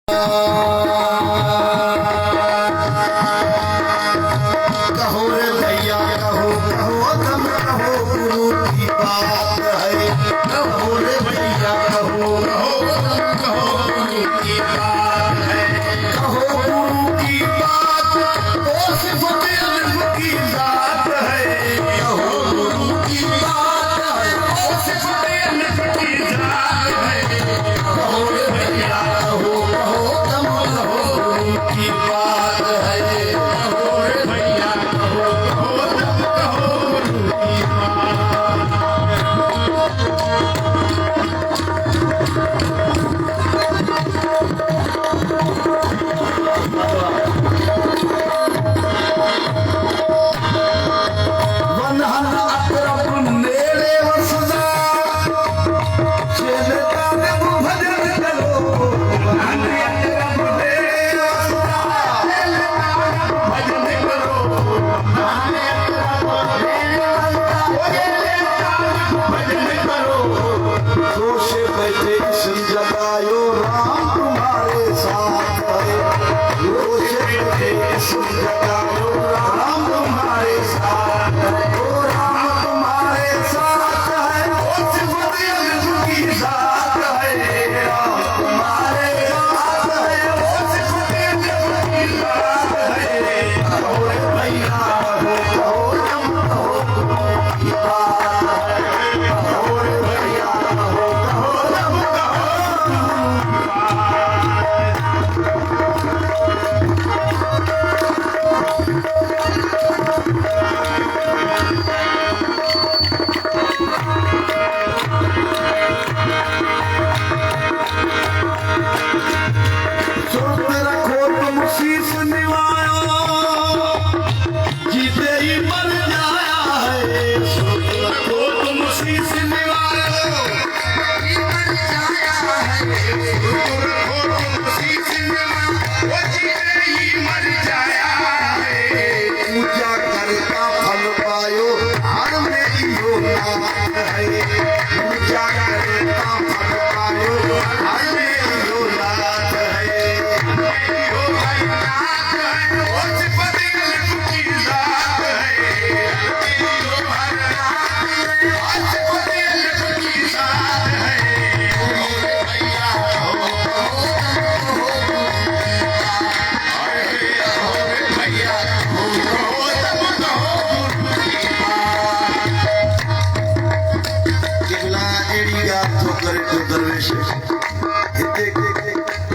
कहो रे भैया कहो कहो तुम कहो गुरु की बात है। कहो रे भैया कहो कहो तुम कहो गुरु की बात है। कहो गुरु की बात वो सिफत अल्लाह की जात है। कहो गुरु की बात वो सिफत अल्लाह की जात है। कहो रे भैया कहो कहो तुम कहो गुरु की बात है। कहो रे भैया कहो कहो तुम कहो गुरु की वनहन अकरब नेड़े वसदा चलता जब भजन करो। वनहन अकरब नेड़े वसदा चलता जब भजन करो। वनहन अकरब नेड़े वसदा चलता जब भजन करो। दोष बैठे समझायो राम तुम्हारे साथ है। दोष बैठे समझायो राम तुम्हारे साथ है। ओ राम तुम्हारे साथ है। ओ सिफत अल्लाह की जात है। राम तुम्हारे साथ है। ओ सिफत अल्लाह की जात है। कहो रे भैया कहो कहो तुम कहो गुरु की बात है। कहो रे भैया कहो कहो तुम कहो सुरत रखो तुम शीश निवायो जीते ही मर जाया है। सुरत रखो तुम शीश निवायो ही मर जाया है। सुरत रखो तुम शीश निवायो जीते ही मर जाया है। पूजा करता फल पायो हर में इहो नाथ है। पूजा करता फल पायो हर में इहो नाथ है।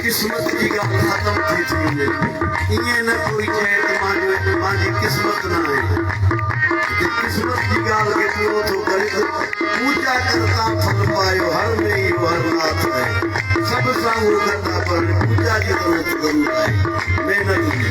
किस्मत की गल खत्म थी थी इएं न कोई चए त मांजी किस्मत न है। किस्मत की गाल के पूरो थो करे पूजा करता फल पायो हर में ही हर नाथ है। सब साहू करता पर पूजा जी जरूरत जरूर है। मेहनत की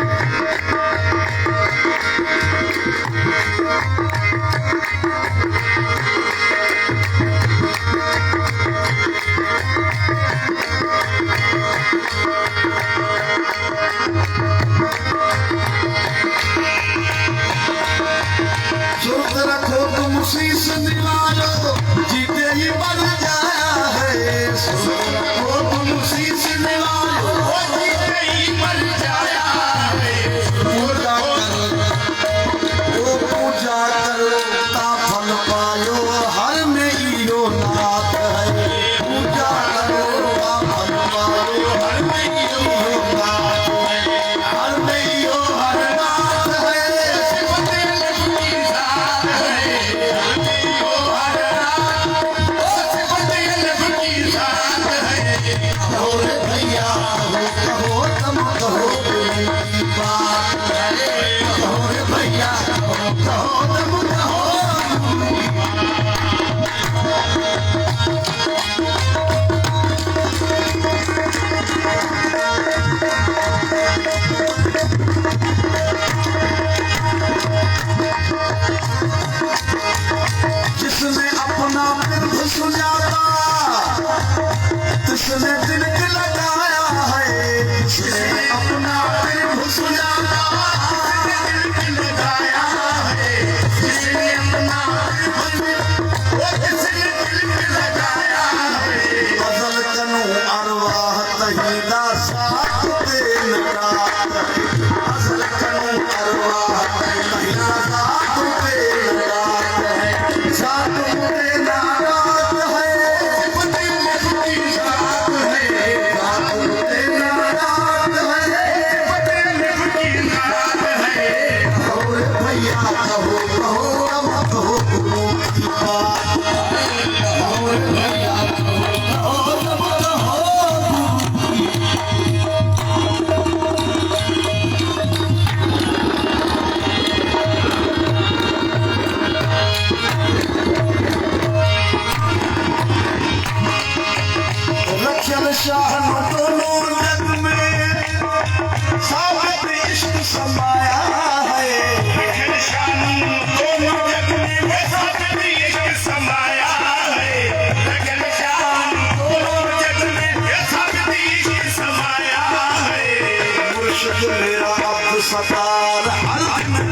सुरत रखो तुम शीश निवायो जीते ही मर जाया है। सुरत रखो तुम शीश निवायो जीते ही मर जाया है। पूजा करता फल पायो हर में इहो नाथ है। पूजा करता फल पायो हर में इहो नाथ है। हर में इहो हर नाथ है। सिफत अल्लाह की जात है। हर में इहो हर नाथ ओ सिफत अल्लाह की जात है। कहो रे भैया कहो तुम कहो गुरु की बात है। कहो रे भैया कहो कहो तुम कहो गुरु की जिसने अपना बिरध सुनाता तिसने तिलक लगाया है। साथ दिन रात है असल कंकरवा महिला साथ दिन रात है साथ दिन रात है पति की रात है साथ दिन रात है पति की रात है और भैया कहो कहो मत कहो की बात और भैया शाह दोनों जग में साबित इश्क समाया है शाह दोनों जग में साबित इश्क समाया है शाह दोनों जग में साबित इश्क समाया है मुर्शिद मेरा अब्द सतार हर दिन